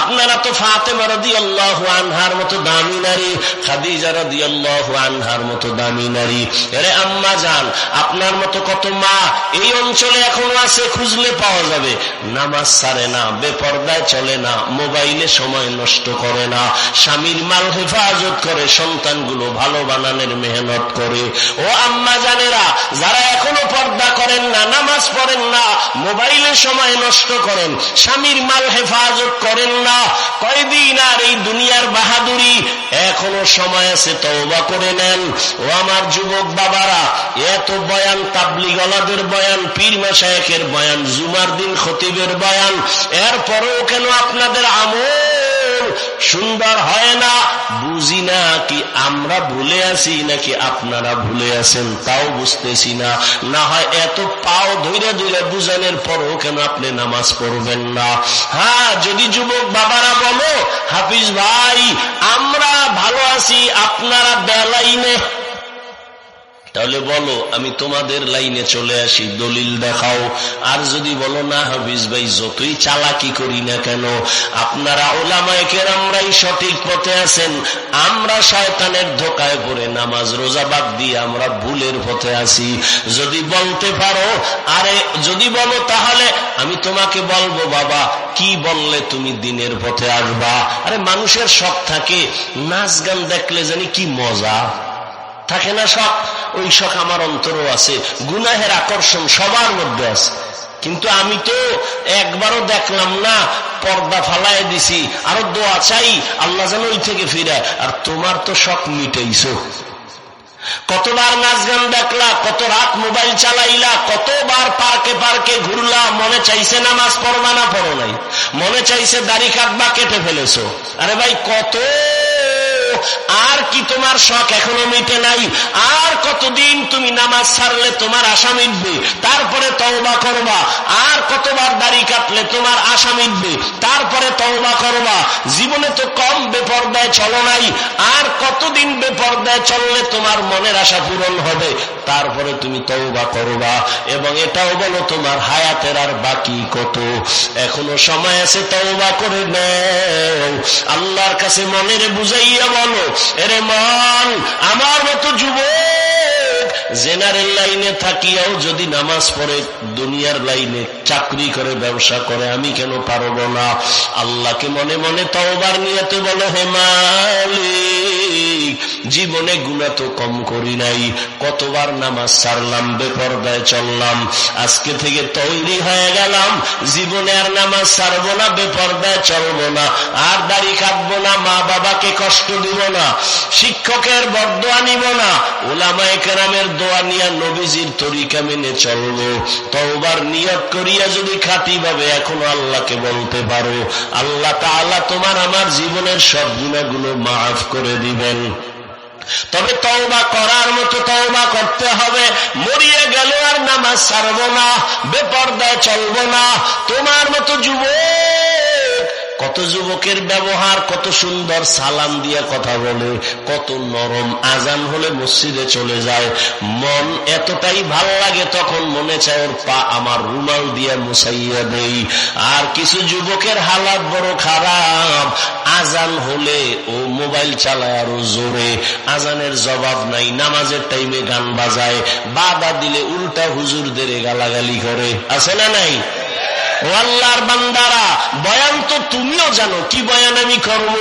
আপনারা তো ফাতেমা রাদিয়াল্লাহু আনহার মতো দামি নারী, খাদিজা রাদিয়াল্লাহু আনহার মতো দামি নারী। আরে আম্মা জান, আপনার মতো কত মা এই অঞ্চলে এখনো আছে, খুঁজলে পাওয়া যাবে। নামাজ ছাড়ে না, বেপরদায় চলে না, মোবাইলে সময় নষ্ট করে না, স্বামীর মাল হেফাজত করে, সন্তানগুলো ভালো বানানোর মেহনত করে। ও আম্মা জানেরা, যারা এখনো পর্দা করেন না, নামাজ পড়েন না, মোবাইলে সময় নষ্ট করেন, স্বামীর মাল হেফাজত করেন না, কয়দিন আর এই দুনিয়ার বাহাদুরি, এখনো সময় আছে, তওবা করে নেন। ও আমার যুবক বাবারা, এত বয়ান, তাবলীগওয়ালাদের বয়ান, পীর মাশায়েখের বয়ান, জুমার দিন খতিবের বয়ান, এরপরেও কেন আপনাদের আমল সুন্দর হয় না? বুঝি না, কি আমরা ভুলে আছি নাকি আপনারা ভুলে আছেন তাও বুঝতেছি না। না হয় এত পাও ধৈর্য ধৈর্য বুঝানোর পরও কেন আপনি নামাজ পড়বেন না? হ্যাঁ, যদি যুবক বাবারা বলো হাফিজ ভাই আমরা ভালো আছি, আপনারা বেলাইনে, তাহলে বলো আমি তোমাদের লাইনে চলে আসি, দলিল দেখাও। আর যদি বলো না হাফিজ ভাই যতই চালাকি করি না কেন, আপনারা উলামায়ে কেরামরাই সঠিক পথে আছেন, আমরা শয়তানের ধোকায় পড়ে নামাজ রোজা বাদ দিয়ে আমরা ভুলের পথে আছি, যদি বলতে পারো, আরে যদি বলো তাহলে আমি তোমাকে বলবো বাবা কি বললে তুমি দিনের পথে আসবা। আরে মানুষের শখ থাকে, নাচ গান দেখলে জানি কি মজা থাকে না শখ, ওই শখ আমার অন্তরও আছে। গুনাহের আকর্ষণ সবার মধ্যে আছে, কিন্তু আমি তো একবারও দেখলাম না, পর্দা ফালায় দিছি, আরো দোয়া চাই আল্লাহ যেন ওই থেকে ফিরায়। আর তোমার তো শখ মিটাইছো, কতবার নাচ গান দেখলা, কত রাত মোবাইল চালাইলা, কতবার পার্কে পার্কে ঘুরলা, মনে চাইছে নামাজ পড়বা না পড়ো নাই, মনে চাইছে দাড়ি কাটবা, কেটে ফেলেছো। আরে ভাই কত, আর কি তোমার শখ এখনো মিটে নাই? আর কতদিন তুমি নামাজ ছাড়লে তোমার আশা মিটবে, তারপরে তওবা করবা? আর কতবার দাড়ি কাটলে তোমার আশা মিটবে, তারপরে তওবা করবা? জীবনে তো কম বেপরদায় চলো নাই, আর কতদিন বেপরদায় চললে তোমার মনের আশা পূরণ হবে, তারপরে তুমি তওবা করবা? এবং এটাও বলো তোমার হায়াতের আর বাকি কত, এখনো সময় আছে, তওবা করে নাও। আল্লাহর কাছে মনের বুঝাইয়া বলো, এরে মন আমার মতো যুবক জেনারেল লাইনে থাকিয়াও যদি নামাজ পড়ে, দুনিয়ার লাইনে চাকরি করে, ব্যবসা করে, আমি কেন পারবো না? আল্লাহকে মনে মনে তওবার নিয়তে বলো, হে মালিক জীবনে গুনাহ তো কম করি নাই, কতবার নামাজ ছাড়লাম, বেপরদায় চললাম, আজকে থেকে তৈরি হয়ে গেলাম, জীবনে আর নামাজ ছাড়বো না, বেপরদায় চলবো না, আর দাড়ি কাটবো না, মা বাবাকে কষ্ট দিব না, শিক্ষকের বদদোয়া নিব না, উলামায়ে কেরামের দোয়া নিয়া নবীজির তরিকা মেনে চলবো। তওবার নিয়ত করিয়া যদি খাঁটি ভাবে এখনো আল্লাহকে বলতে পারো, আল্লাহ তাআলা তোমার আমার জীবনের সব গুনাহগুলো মাফ করে দিবেন। তবে তওবা করার মতো তওবা করতে হবে, মরিয়ে গেল আর নামাজ ছাড়বো না, বেপরদায় চলবো না। তোমার মতো যুবক, কত যুবকের ব্যবহার কত সুন্দর, সালাম দিয়ে কথা বলে, কত নরম, আজান হলে মসজিদে চলে যায়, মন এতটাই ভাল লাগে তখন মনে চায় ওর পা আমার রুমাল দিয়ে মুছাইয়া দেই। আর কিছু যুবকের হালাত বড় খারাপ, আজান হলে ও মোবাইল চালায় আরো জোরে, আজানের জবাব নাই, নামাজের টাইমে গান বাজায়, বাধা দিলে উল্টা হুজুরদের গালাগালি করে, আছে না নাই? ও আল্লাহর বান্দারা, বয়ান তো তুমিও জানো, কি বয়ান আমি করব?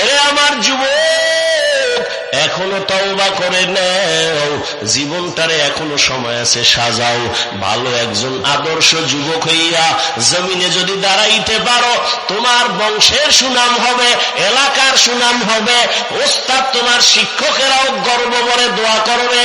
এরে আমার যুবক, এখনো তওবা করে নাও, জীবনটারে এখনো সময় আছে, সাজাও। ভালো একজন আদর্শ যুবক হইয়া জমিনে যদি দাঁড়াইতে পারো, তোমার বংশের সুনাম হবে, এলাকার সুনাম হবে, ওস্তাদ তোমার শিক্ষকেরাও গর্ব করে দোয়া করবে,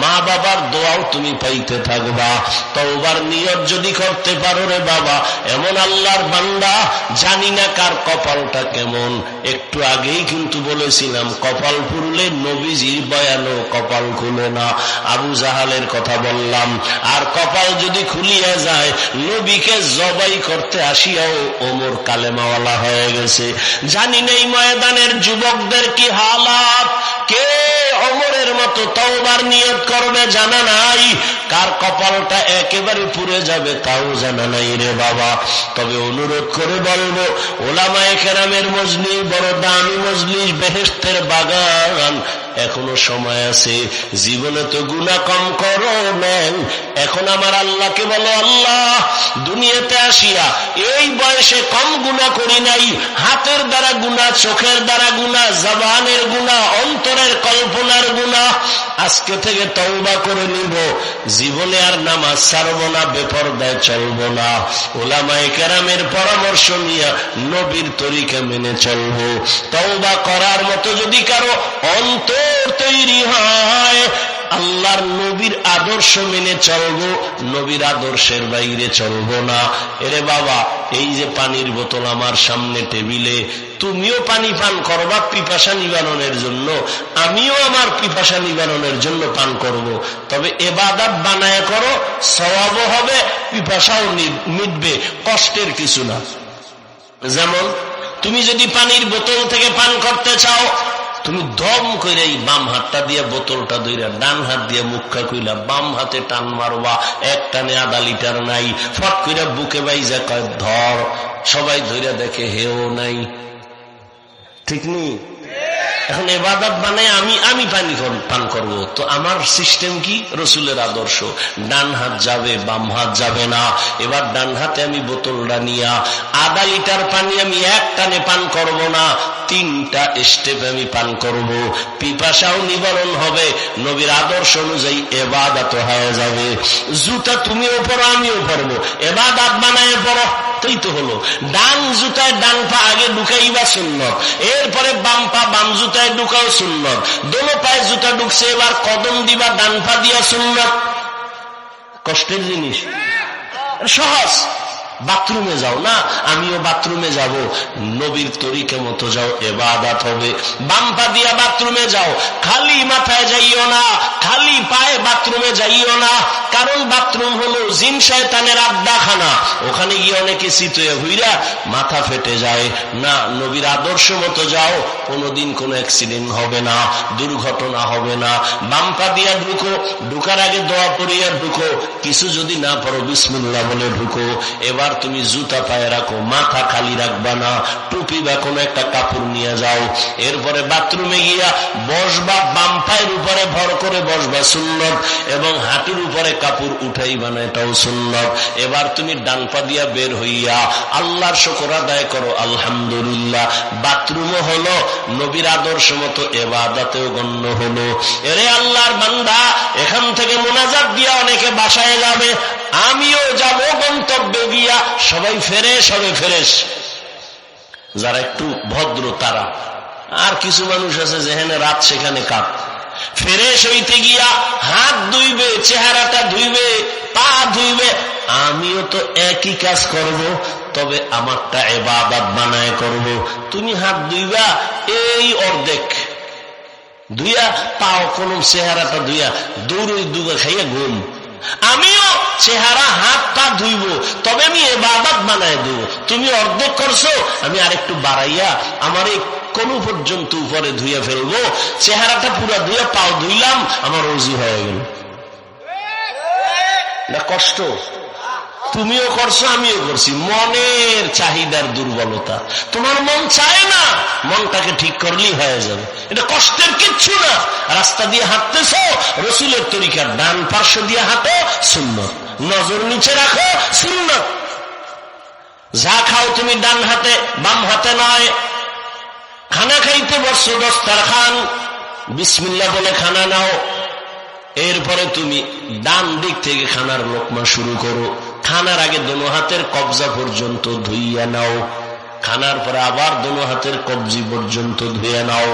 মা বাবার দোয়াও তুমি পাইতে থাকবা। তওবার নিয়ত যদি করতে পারো রে বাবা, এমন আল্লাহর বান্দা, জানি না কার কপালটা কেমন। একটু আগেই কিন্তু বলেছিলাম, কপাল পুরলে নবীজির বয়ানও কপাল খুলে না। আবু জাহালের কথা বললাম, আর কপাল যদি খুলিয়া যায়, নবীকে জবাই করতে আসিয়াও ওমর কালেমাওয়ালা হয়ে গেছে। জানি নেই ময়দানের যুবকদের কি হালাত, কে ওমরের নমরুদের মতো তওবার নিয়ত করবে জানা নাই, কার কপালটা একেবারে পুড়ে যাবে তাও জানা নাই রে বাবা। তবে অনুরোধ করে বলবো, ওলামায়ে কেরামের মজলিস বড় দামি মজলিস, বেহেশতের বাগান, এখনো সময় আছে। জীবনে তো গুনাহ কম করো নেন, এখন আমার আল্লাহকে বলো, আল্লাহ দুনিয়াতে আসিয়া এই বয়সে কম গুনাহ করি নাই, হাতের দ্বারা গুনাহ, চোখের দ্বারা গুনাহ, জবানের গুনাহ, অন্তরের কল্পনার গুনাহ, আজকে থেকে তওবা করে নিব, জীবনে আর নামাজ ছাড়বো না, বেপরদায় চলবো না, উলামায়ে কেরামের পরামর্শ নিয়ে নবীর তরিকা মেনে চলবো। তওবা করার মতো যদি কারো অন্তর তৈরি হয়, আল্লাহর নবীর আদর্শ মেনে চলবো, নবীর আদর্শের বাইরে চলবো না। এরে বাবা, এই যে পানির বোতল আমার সামনে টেবিলে, তুমিও পানি পান করবা পিপাসা নিবারণের জন্য, আমিও আমার পিপাসা নিবারণের জন্য পান করব। তবে ইবাদত বানায় করো, সওয়াবও হবে, পিপাসাও মিটবে, কষ্টের কিছু না। যেমন তুমি যদি পানির বোতল থেকে পান করতে চাও, তুমি দম করে এই বাম হাতটা দিয়ে বোতলটা ধইরা ডান হাত দিয়ে মুখা কইলা, বাম হাতে টান মারবা, এক টানে আধা লিটার নাই, ফট কইরা বুকে বাইজা কয় ধর, সবাই ধইরা দেখে হেও নাই, ঠিক নেই? এখন ইবাদত বানায় আমি পানি পান করব, তো আমার সিস্টেম কি? রসুলের আদর্শ, ডান হাত যাবে বাম হাত যাবে না। এবার ডান হাতে আমি বোতলটা নিয়া আধা লিটার পানি আমি এক টানে পান করব না, 3টা স্টেপে আমি পান করব, পিপাসাও নিবারণ হবে, নবীর আদর্শ অনুযায়ী ইবাদত হয়ে যাবে। জুতা তুমিও পরো আমিও পরবো, ইবাদত বানায় পরো, তাই তো হলো। ডান জুতায় ডান পা আগে ঢুকাইবা সুন্নত, এরপরে বাম পা বাম জুতায় ঢুকাও সুন্নত, দোনো পায়ে জুতা ঢুকছে, এবার কদম দিবা ডান পা দিয়া সুন্নত। কষ্টের জিনিস? সহজ। বাথরুমে যাও না, আমিও বাথরুমে যাব, নবীর তরিকা মতো যাও, ইবাদত হবে। বাম পা দিয়া বাথরুমে যাও, খালি মাথায় যাইও না, খালি পায়ে বাথরুমে যাইও না, কারণ বাথরুম হলো জিন শয়তানের আড্ডাখানা, ওখানে গিয়ে অনেকে চিতয়ে হইরা মাথা ফেটে যায়। না, নবীর আদর্শ মতো যাও, কোনোদিন কোনো অ্যাক্সিডেন্ট হবে না, দুর্ঘটনা হবে না। বাম পা দিয়া ঢুকো, ঢুকার আগে দোয়া পড়িয়া ঢুকো, কিছু যদি না পারো বিসমিল্লাহ বলে ঢুকো। এবার তুমি জুতা পায়ে রাখো, মাথা খালি রাখবা না, টুপি বা কোনো একটা কাপড় নিয়ে যাও। এরপরে বাথরুমে গিয়া বসবা, বাম পায়ের উপরে ভর করে বসবা সুন্নত, এবং হাঁটুর উপরে কাপড় উঠাইবা না, এটাও সুন্নত। এবার তুমি ডান পা দিয়া বের হইয়া আল্লাহর শুকর আদায় করো, আলহামদুলিল্লাহ। বাথরুমও হলো, নবীর আদর্শ মতো ইবাদতেও গণ্য হলো। এরে আল্লাহর বান্দা, এখান থেকে মুনাজাত দিয়া অনেকে বাসায় যাবে, আমিও যাব গন্তব্যে গিয়া, সবাই ফেরেশ হবে, ফেরেশ যারা একটু ভদ্র তারা। আর কিছু মানুষ আছে যেখানে রাত সেখানে কাপ। ফেরেশ হইতে গিয়া হাত ধুইবে, চেহারাটা ধুইবে, পা ধুইবে। আমিও তো একই কাজ করব, তবে আমারটা ইবাদত বানায় করব। তুমি হাত ধুইবা এই অর্ধেক ধুইয়া, পাও কোন চেহারাটা ধুইয়া দৌড়ই দুগা খাইয়া ঘুম। আমিও চেহারা হাত পা ধুইব, তবে আমি ইবাদত বানায় দেব। তুমি অর্ধেক করছো, আমি আরেকটু বাড়াইয়া আমার এই কোন পর্যন্ত উপরে ধুইয়া ফেলবো, চেহারাটা পুরা ধুইয়া পাও ধুইলাম, আমার ওযু হয়ে গেল। না কষ্ট? তুমিও করছো আমিও করছি, মনের চাহিদার দুর্বলতা। তোমার মন চায় না, মনটাকে ঠিক করলেই হয়ে যাবে, এটা কষ্টের কিচ্ছু না। রাস্তা দিয়ে হাঁটতেছ, রসুলের তরিকা, ডান পার্শ্ব দিয়ে হাঁটো সুন্নত, নজর নিচে রাখো সুন্নত। যা খাও তুমি ডান হাতে, বাম হাতে নয়। খানা খাইতে বসছো, দস্তরখান, বিসমিল্লাহ বলে খানা নাও। এরপরে তুমি ডান দিক থেকে খানার লোকমা শুরু করো। খানার আগে দোনো হাতের কবজা পর্যন্ত ধুইয়া নাও, খানার পরে আবার দোনো হাতের কবজি পর্যন্ত ধুয়ে নাও।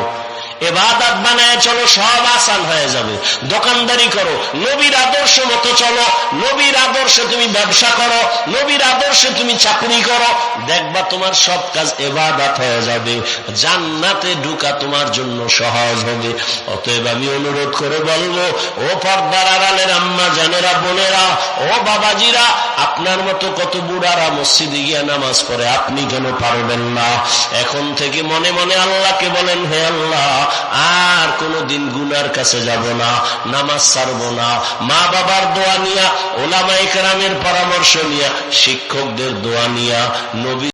ইবাদত বানায় চলো, সব আসান হয়ে যাবে। দোকানদারি করো, নবীর আদর্শ মতো চলো, নবীর আদর্শে তুমি ব্যবসা করো, নবীর আদর্শে তুমি চাকরি করো, দেখবা তোমার সব কাজ ইবাদত হয়ে যাবে, জান্নাতে ঢোকা তোমার জন্য সহজ হবে। অতএব আমি অনুরোধ করে বলবো, ও পর্দার আড়ালের আম্মা জানেরা, বোনেরা, ও বাবাজিরা, আপনার মতো কত বুড়ারা মসজিদে গিয়া নামাজ পড়ে, আপনি কেন পারবেন না? এখন থেকে মনে মনে আল্লাহকে বলেন, হে আল্লাহ, আর কোনদিন গুনার কাছে যাব না, নামাজ ছাড়ব না, মা বাবার দোয়া নিয়া, ওলামায়ে কেরামের পরামর্শ নিয়া, শিক্ষকদের দোয়া নিয়া, নবী